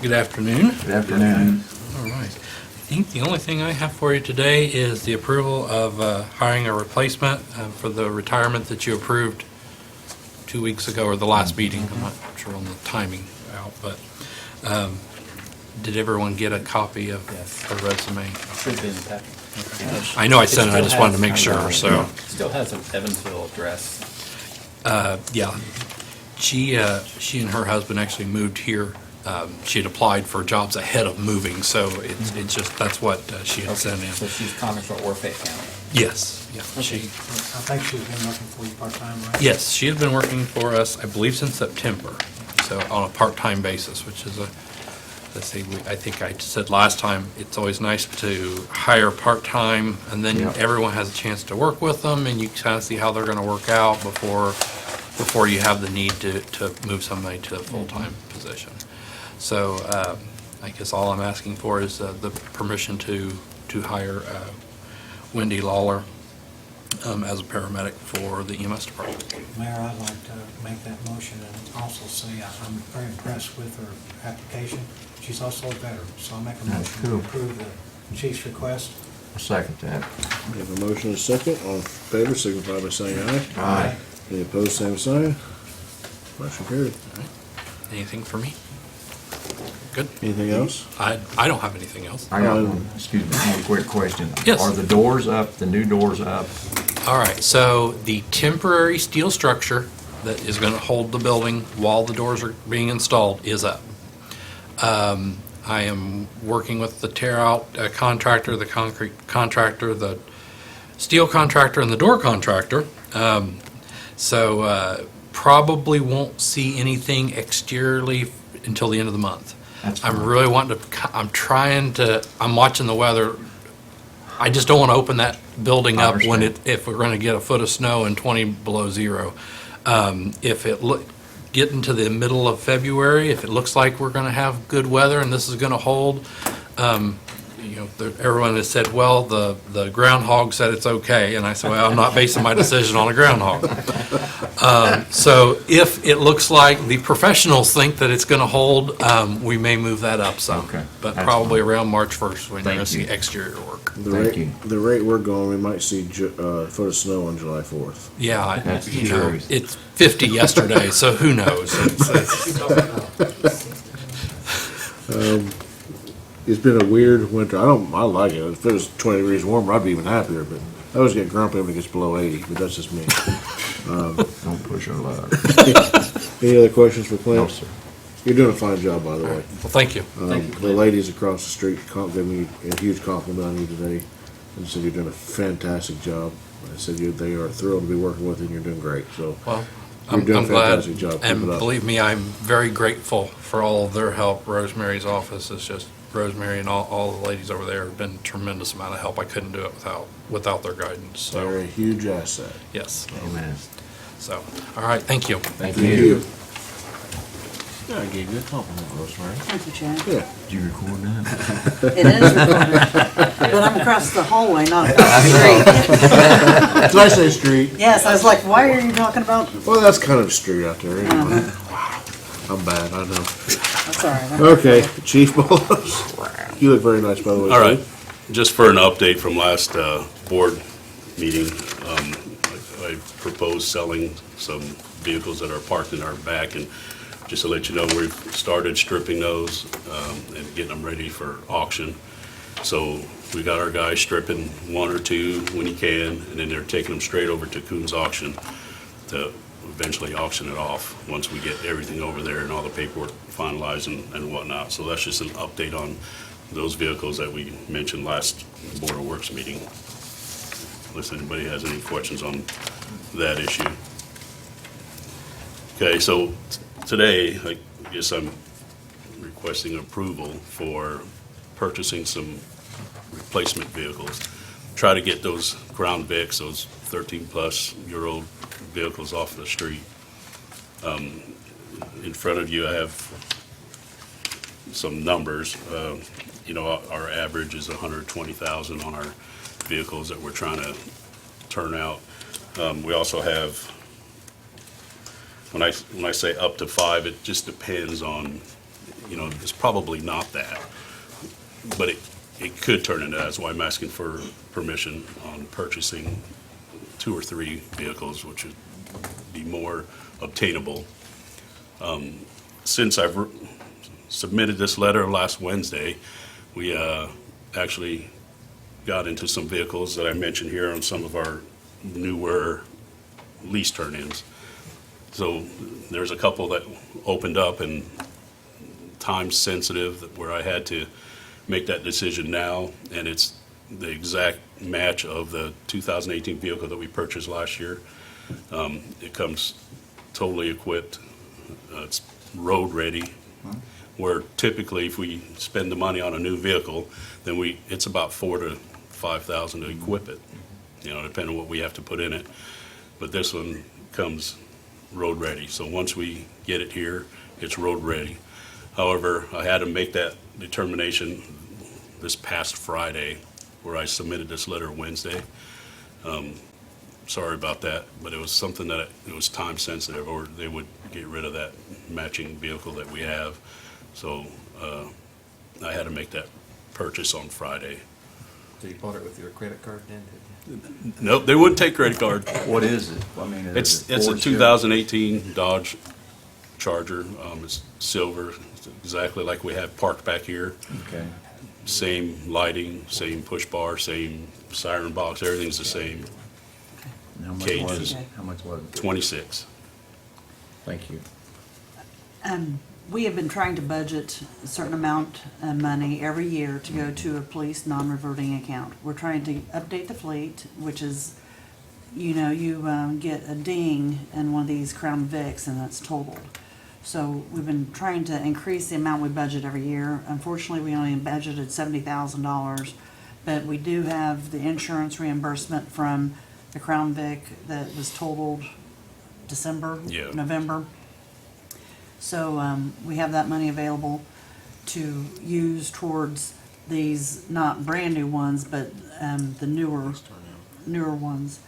Good afternoon. Good afternoon. All right. think the only thing I have for you today is the approval of hiring a replacement for the retirement that you approved 2 weeks ago, or the last meeting. I'm not sure on the timing out, but did everyone get a copy of Yes. her resume? Should be in the packet. I know I sent it, I just wanted to make sure, so. Still has an Evansville address. Yeah, she and her husband actually moved here. She had applied for jobs ahead of moving, so it's just, that's what she had sent So in. she's Connersville or Fayette County. Yes, yeah, I she, think she's been working for you part-time, right? yes, she had been working for us, I believe, since September, so on a part-time basis, which is let's see, I think I said last time, it's always nice to hire part-time, and then everyone has a chance to work with them, and you kind of see how they're gonna work out before you have the need to move somebody to a full-time position. So, I guess all I'm asking for is the permission to hire Wendy Lawler as a paramedic for the EMS department. Mayor, I'd like to make that motion and also say I'm very impressed with her application. She's also a veteran, so I'll make a motion to approve the chief's request. I'll second that. We have a motion and a second. All in favor, signify by saying aye. Aye. Any opposed, same sign. Motion carried. Anything for me? Good. Anything else? I don't have anything else. I got one, excuse me, one quick question. Yes. Are the doors up, the new doors up? All right, so the temporary steel structure that is going to hold the building while the doors are being installed is up. I am working with the tear-out contractor, the concrete contractor, the steel contractor, and the door contractor. So probably won't see anything exteriorly until the end of the month. I'm really wanting to, I'm watching the weather. I just don't want to open that building I up when understand. if we're going to get a foot of snow and 20 below zero. If it get into the middle of February, if it looks like we're going to have good weather and this is going to hold, everyone has said, well, the groundhog said it's okay, and I said, well, I'm not basing my decision on a groundhog. So if it looks like the professionals think that it's going to hold, we may move that up some. Okay, But that's probably fine. around March 1st when you're going Thank to see you. exterior work. The rate we're going, we might see a foot of snow on July 4th. Yeah, That's the you know, truth. it's 50 yesterday, so who knows? It's been a weird winter. I like it. If it was 20 degrees warmer, I'd be even happier, but I always get grumpy when it gets below 80, but that's just me. Don't push her luck. Any other questions for Clint? No, sir. You're doing a fine job, by the way. Well, thank you. The ladies across the street gave me a huge compliment on you today and said you're doing a fantastic job. I said they are thrilled to be working with you and you're doing great, so. Well, You're I'm doing a glad, fantastic job. Keep and it up. believe me, I'm very grateful for all of their help. Rosemary's office is just, Rosemary and all the ladies over there have been a tremendous amount of help. I couldn't do it without their guidance, They're so, a huge asset. yes. Amen. So, all right, thank you. Thank you. Yeah, I gave you a compliment, Rosemary. Thank you, Chad. Yeah. Did you record that? It is recorded, but I'm across the hallway, not across the street. Did I say street? Yes, I was like, why are you talking about? Well, that's kind of a street out there anyway. Wow. I'm bad, I know. That's all right. Okay, Chief Bolos. You look very nice, by the way. All right, Chief. just for an update from last board meeting, I proposed selling some vehicles that are parked in our back, and just to let you know, we've started stripping those and getting them ready for auction. So we got our guys stripping one or two when he can, and then they're taking them straight over to Coons Auction to eventually auction it off once we get everything over there and all the paperwork finalized and whatnot. So that's just an update on those vehicles that we mentioned last Board of Works meeting. Unless anybody has any questions on that issue. Okay, so today, I guess I'm requesting approval for purchasing some replacement vehicles. Try to get those Crown Vics, those 13-plus-year-old vehicles off the street. In front of you, I have some numbers. Our average is 120,000 on our vehicles that we're trying to turn out. We also have, when I say up to 5, it just depends on, it's probably not that. But it could turn into that. That's why I'm asking for permission on purchasing 2 or 3 vehicles, which would be more obtainable. Since I've submitted this letter last Wednesday, we actually got into some vehicles that I mentioned here on some of our newer lease turn-ins. So there's a couple that opened up and time sensitive where I had to make that decision now, and it's the exact match of the 2018 vehicle that we purchased last year. It comes totally equipped. It's road ready. Where typically if we spend the money on a new vehicle, then it's about $4,000 to $5,000 to equip it, depending on what we have to put in it. But this one comes road ready. So once we get it here, it's road ready. However, I had to make that determination this past Friday, where I submitted this letter Wednesday. Sorry about that, but it was something that it was time sensitive, or they would get rid of that matching vehicle that we have. So I had to make that purchase on Friday. So you bought it with your credit card then, didn't you? Nope, they wouldn't take credit card. What is it? I mean, It's is it a Ford, 2018 Dodge Charger. It's silver, it's exactly like we have parked back here. Okay. Same lighting, same push bar, same siren box, everything's the same. And how much was Cages. it? How much was it? 26. Thank you. We have been trying to budget a certain amount of money every year to go to a police non-reverting account. We're trying to update the fleet, which is, you get a ding in one of these Crown Vics and that's totaled. So we've been trying to increase the amount we budget every year. Unfortunately, we only budgeted $70,000, but we do have the insurance reimbursement from the Crown Vic that was totaled November. So we have that money available to use towards these, not brand new ones, but the newer ones.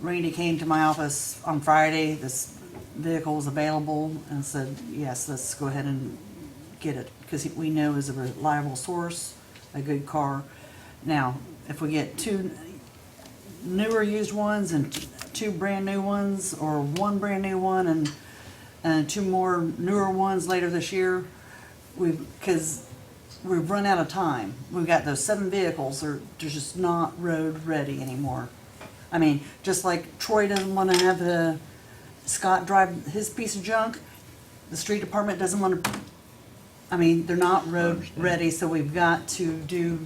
Randy came to my office on Friday. This vehicle was available and said, yes, let's go ahead and get it, because we know is a reliable source, a good car. Now, if we get 2 newer used ones and 2 brand new ones, or 1 brand new one and 2 more newer ones later this year, because we've run out of time. We've got those 7 vehicles, they're just not road ready anymore. I mean, just like Troy doesn't want to have Scott drive his piece of junk, the street department doesn't want to, they're not road ready, so we've got to do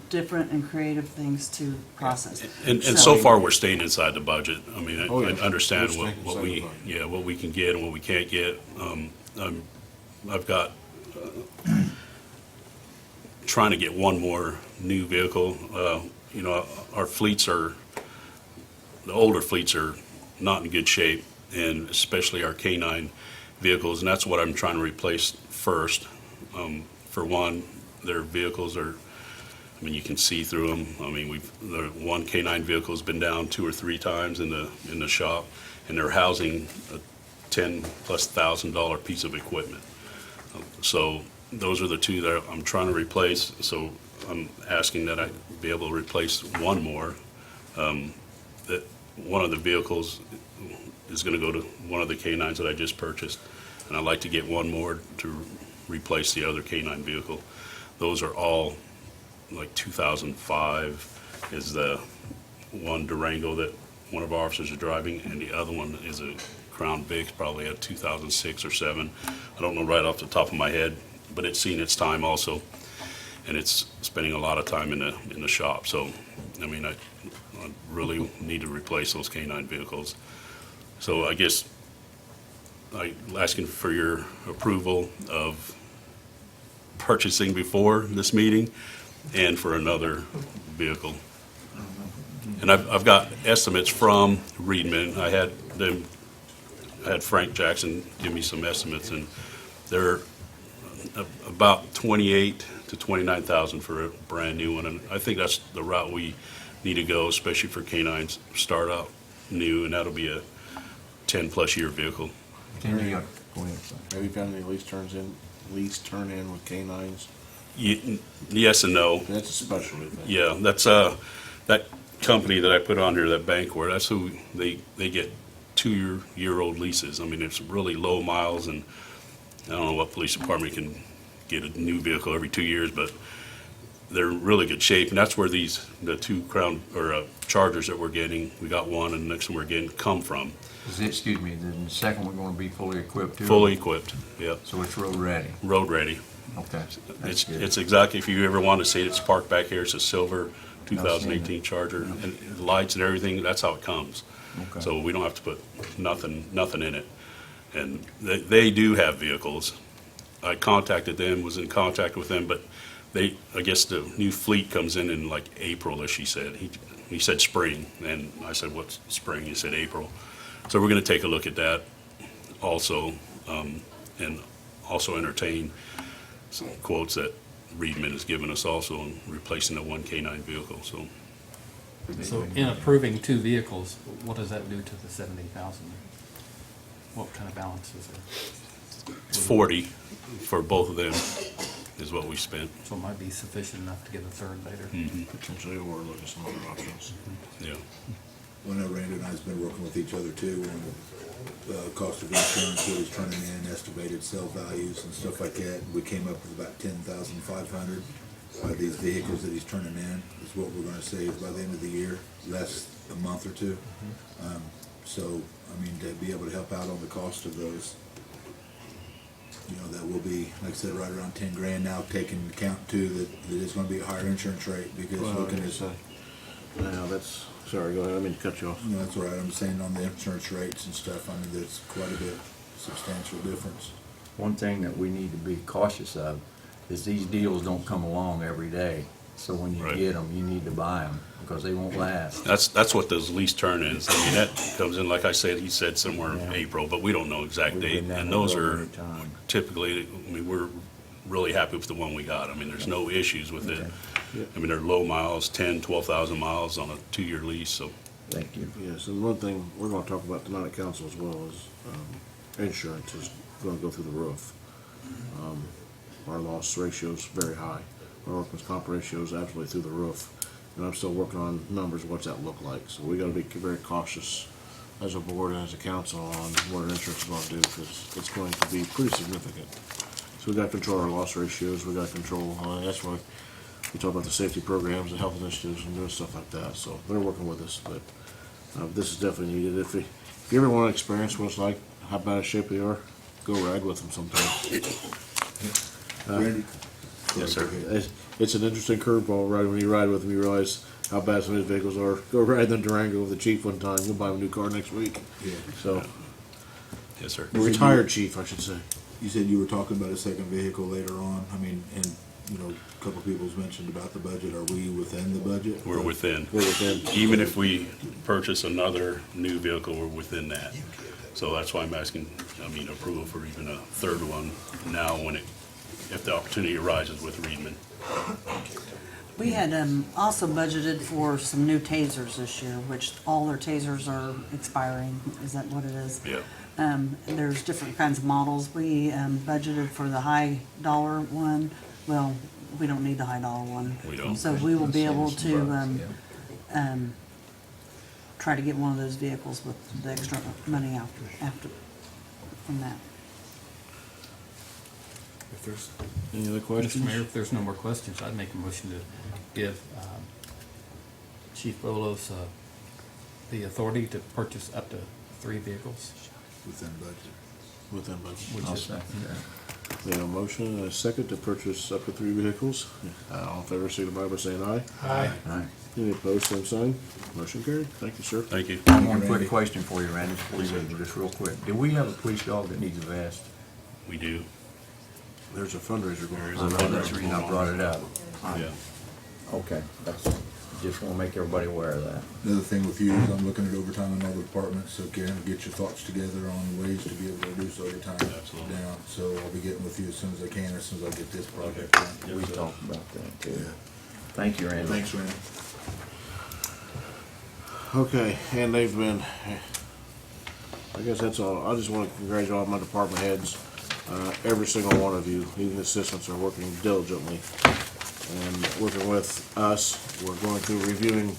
different and creative things to process. And so far, we're staying inside the budget. I understand We're staying what inside the what we can get and what we can't get. I've got trying to get one more new vehicle. Our fleets the older fleets are not in good shape, and especially our K9 vehicles, and that's what I'm trying to replace first. For one, their vehicles are, you can see through them. The one K9 vehicle has been down 2 or 3 times in the shop, and they're housing a $10,000+ piece of equipment. So those are the 2 that I'm trying to replace. So I'm asking that I be able to replace one more. That one of the vehicles is going to go to one of the K9s that I just purchased, and I'd like to get one more to replace the other K9 vehicle. Those are all like 2005 is the one Durango that one of our officers is driving, and the other one is a Crown Vic, probably a 2006 or 7. I don't know right off the top of my head, but it's seen its time also, and it's spending a lot of time in the shop. So, I really need to replace those K9 vehicles. So I guess I'm asking for your approval of purchasing before this meeting and for another vehicle. And I've got estimates from Reedman. I had Frank Jackson give me some estimates, and they're about $28,000 to $29,000 for a brand new one. And I think that's the route we need to go, especially for K9s start out new, and that'll be a 10+ year vehicle. Have you found any lease turn in with K9s Yes and no. That's a specialty thing. Yeah, that's, that company that I put on here, that Bancorp, that's who, they get 2-year-old leases. I mean, it's really low miles, and I don't know what police department can get a new vehicle every 2 years, but they're in really good shape, and that's where the two Chargers that we're getting, we got one, and the next one we're getting, come from. Excuse me, then the second one going to be fully equipped too? Fully equipped, yep, So it's road ready? road ready. Okay. It's, That's good. it's exactly, if you ever want to see it, it's parked back here, it's a silver 2018 Charger, and the lights and everything, that's how it comes. Okay. So we don't have to put nothing in it. And they do have vehicles. I contacted them, was in contact with them, but I guess the new fleet comes in like April, as she said. He said spring, and I said, what's spring? He said April. So we're gonna take a look at that also, and also entertain some quotes that Reedman has given us also in replacing the one K-9 vehicle, so. So in approving 2 vehicles, what does that do to the 70,000? What kind of balance is there? It's 40 for both of them is what we spent. So it might be sufficient enough to get a third later. Potentially, or look at some other options. Yeah. Well, I know Randy and I's been working with each other too on the cost of insurance, what he's turning in, estimated sale values and stuff like that. We came up with about 10,500 by these vehicles that he's turning in, is what we're gonna save by the end of the year, less a month or two. So, I mean, to be able to help out on the cost of those, you know, that will be, like I said, right around 10 grand now, taking into account too, that it is gonna be a higher insurance rate, because looking at, Now, that's, sorry, go ahead, I didn't mean to cut you off. no, that's all right, I'm saying on the insurance rates and stuff, I mean, there's quite a bit, substantial difference. One thing that we need to be cautious of is these deals don't come along every day. So when you Right. get them, you need to buy them, because they won't last. That's what those lease turn-ins, I mean, that comes in, like I said, he said somewhere in Yeah. April, but we don't know exact We've date. been down And that those road are many times. typically, I mean, we're really happy with the one we got. I mean, there's no issues with it. Okay. I mean, they're low miles, 10, 12,000 miles on a 2-year lease, so. Thank you. Yes, and one thing we're gonna talk about tonight at council as well is, insurance is gonna go through the roof. Our loss ratio's very high. Our workman's comp ratio's absolutely through the roof. And I'm still working on numbers, what's that look like? So we gotta be very cautious as a board and as a council on what our insurance is gonna do, because it's going to be pretty significant. So we gotta control our loss ratios, we gotta control, that's why we talk about the safety programs, the health initiatives, and doing stuff like that. So they're working with us, but this is definitely needed. If you ever want to experience what it's like, how bad a shape they are, go ride with them sometime. Randy? Yes, sir. It's an interesting curveball, right? When you ride with them, you realize how bad some of these vehicles are. Go ride the Durango with the chief one time. You'll buy him a new car next week. Yeah. So, Yes, sir. retired chief, I should say. You said you were talking about a second vehicle later on, I mean, and, you know, a couple people's mentioned about the budget, are we within the budget? We're within. We're within. Even if we purchase another new vehicle, we're within that. So that's why I'm asking, approval for even a third one now if the opportunity arises with Reedman. We had also budgeted for some new tasers this year, which all their tasers are expiring. Is that what it is? Yeah. And there's different kinds of models. We budgeted for the high dollar one. Well, we don't need the high dollar one. We don't. So we will be able to $bucks, yeah. try to get one of those vehicles with the extra money after from that. If there's, Any other Mr. questions? Mayor, if there's no more questions, I'd make a motion to give Chief Bolos the authority to purchase up to 3 vehicles. Within budget. Within budget. which I'll is- second that. We have a motion and a second to purchase up to 3 vehicles. All in favor, signify by saying aye. Aye. All right. Any opposed, same sign. Motion carried. Thank you, sir. Thank you. One quick question for you, Randy, before you leave, just real quick. Do we have a police dog that needs a vest? We do. There's a fundraiser going There on. is a I know that's the reason I brought it up. Yeah. Okay, just want to make everybody aware of that. Another thing with you is I'm looking at overtime in all the departments, so Karen, get your thoughts together on ways to be able to reduce overtime Absolutely. down. So I'll be getting with you as soon as I can, as soon as I get this project done. We talked about that too. Yeah. Thank you, Randy. Thanks, Randy. Okay, and they've been, I guess that's all. I just want to congratulate all my department heads. Every single one of you, even the assistants, are working diligently and working with us. We're going through reviewing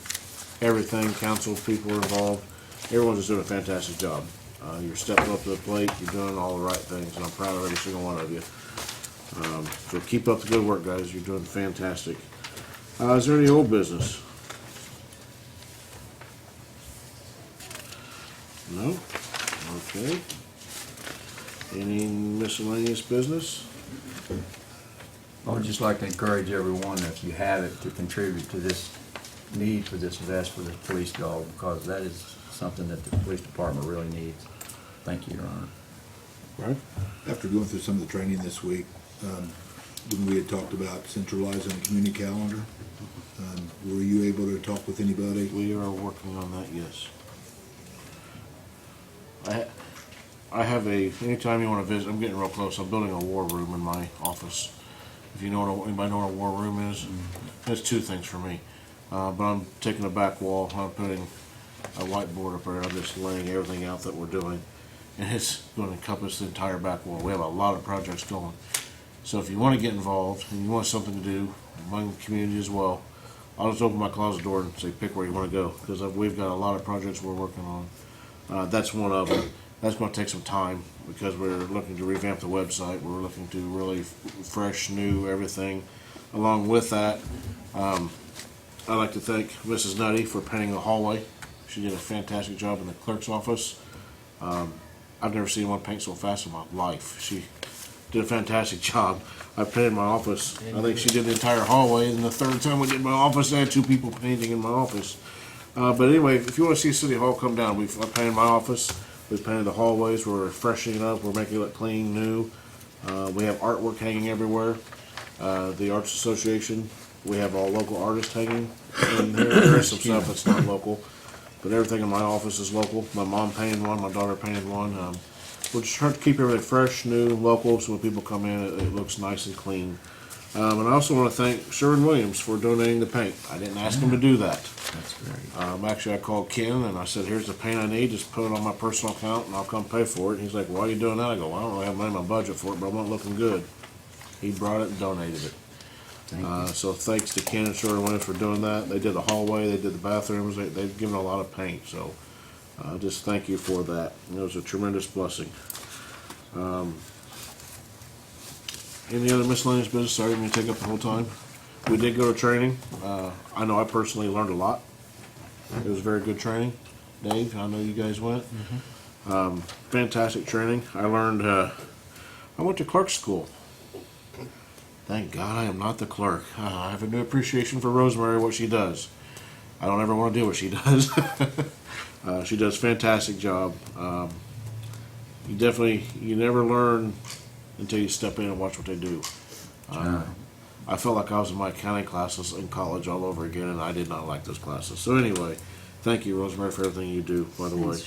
everything, council people are involved. Everyone's just doing a fantastic job. You're stepping up to the plate, you're doing all the right things, and I'm proud of every single one of you. So keep up the good work, guys, you're doing fantastic. Is there any old business? No? Okay. Any miscellaneous business? I would just like to encourage everyone, if you have it, to contribute to this need for this vest for the police dog, because that is something that the police department really needs. Thank you, Your Honor. Right? After going through some of the training this week, when we had talked about centralizing the community calendar, were you able to talk with anybody? We are working on that, yes. I have anytime you want to visit, I'm getting real close, I'm building a war room in my office. If you know anybody know what a war room is, it's two things for me. But I'm taking a back wall, I'm putting a whiteboard up there, I'm just laying everything out that we're doing. And it's going to encompass the entire back wall. We have a lot of projects going. So if you want to get involved and you want something to do among the community as well, I'll just open my closet door and say pick where you want to go, because we've got a lot of projects we're working on. That's one of them. That's going to take some time because we're looking to revamp the website. We're looking to really fresh, new everything. Along with that, I'd like to thank Mrs. Nutty for painting the hallway. She did a fantastic job in the clerk's office. I've never seen one paint so fast in my life. She did a fantastic job. I painted my office. I think she did the entire hallway, and the third time we did my office, I had 2 people painting in my office. But anyway, if you want to see City Hall, come down. I painted my office. We've painted the hallways. We're freshening it up. We're making it look clean, new. We have artwork hanging everywhere. The Arts Association, we have all local artists hanging in there. There is some stuff that's not local, but everything in my office is local. My mom painted one. My daughter painted one. We're just trying to keep everything fresh, new, local, so when people come in, it looks nice and clean. And I also want to thank Sherwin-Williams for donating the paint. I didn't ask him to do that. That's great. Actually, I called Ken and I said, here's the paint I need, just put it on my personal account and I'll come pay for it. And he's like, why are you doing that? I go, well, I don't really have money in my budget for it, but I want it looking good. He brought it and donated it. So thanks to Ken and Sherwin-Williams for doing that. They did the hallway, they did the bathrooms, they've given a lot of paint, so just thank you for that. It was a tremendous blessing. Any other miscellaneous business? Sorry, I'm going to take up the whole time. We did go to training. I know I personally learned a lot. It was very good training. Dave, I know you guys went. Fantastic training. I learned, I went to clerk school. Thank God I am not the clerk. I have a new appreciation for Rosemary, what she does. I don't ever want to do what she does. She does a fantastic job. You never learn until you step in and watch what they do. I felt like I was in my accounting classes in college all over again, and I did not like those classes. So anyway, thank you, Rosemary, for everything you do, by the way.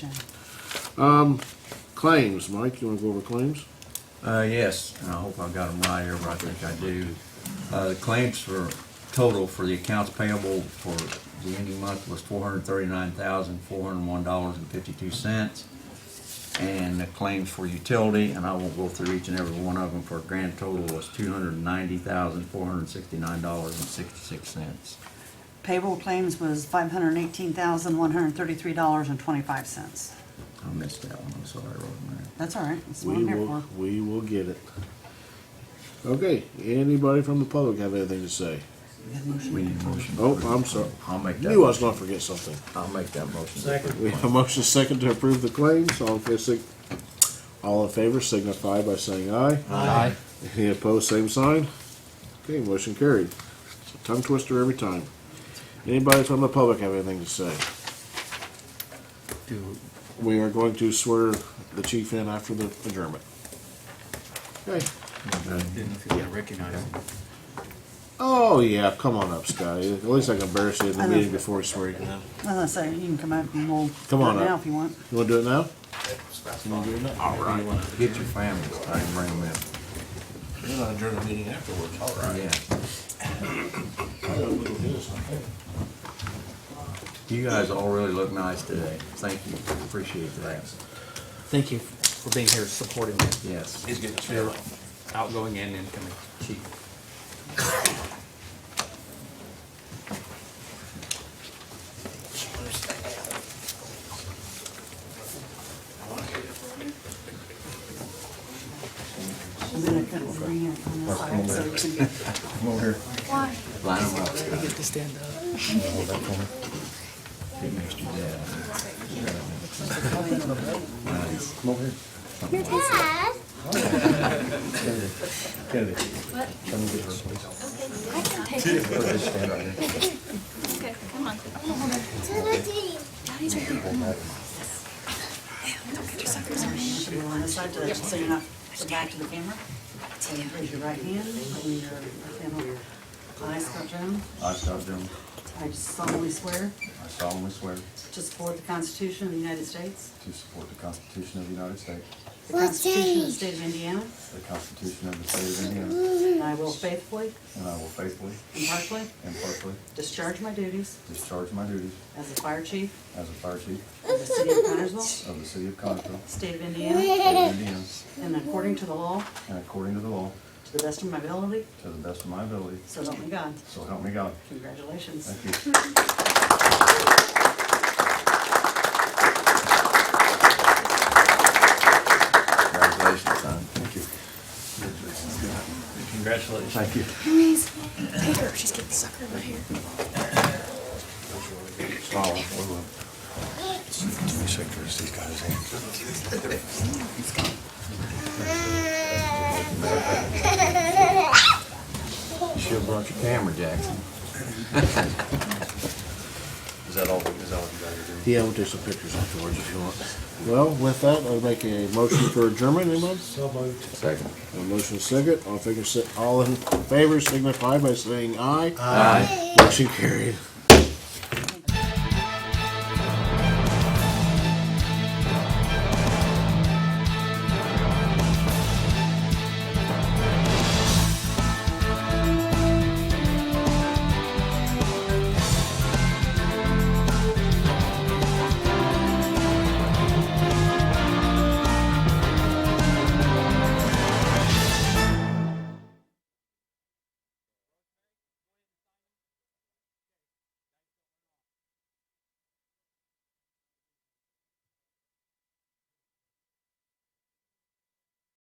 Claims, Mike, you want to go over claims? Yes, and I hope I got them right here, but I think I do. The claims for total for the accounts payable for the ending month was $439,401.52. And the claims for utility, and I won't go through each and every one of them, for a grand total was $290,469.66. Payroll claims was $518,133.25. I missed that one, I'm sorry, Rosemary. That's all right, that's what I'm here for. We will get it. Okay, anybody from the public have anything to say? We need a motion. Oh, I'm sorry. I'll make that. Knew I was going to forget something. I'll make that motion. Second. We have a motion second to approve the claims. All in favor signify by saying aye. Aye. Any opposed, same sign. Okay, motion carried. It's a tongue twister every time. Anybody from the public have anything to say? We are going to swear the chief in after the adjournment. Okay. Didn't know if you want to recognize him. Oh, yeah, come on up, Scotty. At least I can embarrass you in the meeting before we swear you in. I was gonna say, you can come up and we'll Come on do it now up. if you want. You want to do it now? You want to do it now? All right. Get your families, I can bring them in. You're not adjourn the meeting afterwards. All right. Yeah. You guys all really look nice today. Thank you, appreciate that. Thank you. for being here supporting me. Yes. He's getting a Your trailer. outgoing and incoming chief. I'm gonna kind of bring it on this side so it can be. Come over here. Why? Line them up. They get to stand up. Hold that for me. Get next to your dad. Nice. Come over here. Your dad? Kennedy. Come and get her, please. I can take Or it. just stand right here. Okay, come on. Daddy's right here. Don't get your suckers on me. Should be on this side to, so you're not, so back to the camera. So you raise your right hand, and your left hand over your eyes, Scott Jones. I, Scott Jones, I solemnly swear I solemnly swear to support the Constitution of the United States, to support the Constitution of the United States, the Constitution of the State of Indiana, the Constitution of the State of Indiana, and I will faithfully, and I will faithfully, impartially impartially discharge my duties discharge my duties as a fire chief as a fire chief of the City of Connersville, of the City of Connersville, State of Indiana, State of Indiana, and according to the law, and according to the law, to the best of my ability, to the best of my ability, so help me God. so help me God. Congratulations. Thank you. Congratulations, son. Thank you. Congratulations. Thank you. Please, take her. She's getting sucker right here. These guys. Should have brought your camera, Jackson. Is that all you guys are doing? Yeah, we'll take some pictures afterwards if you want. Well, with that, I'll make a motion for adjournment, anyone? So moved. Second. A motion second, all in favor signify by saying aye. Aye. Motion carried.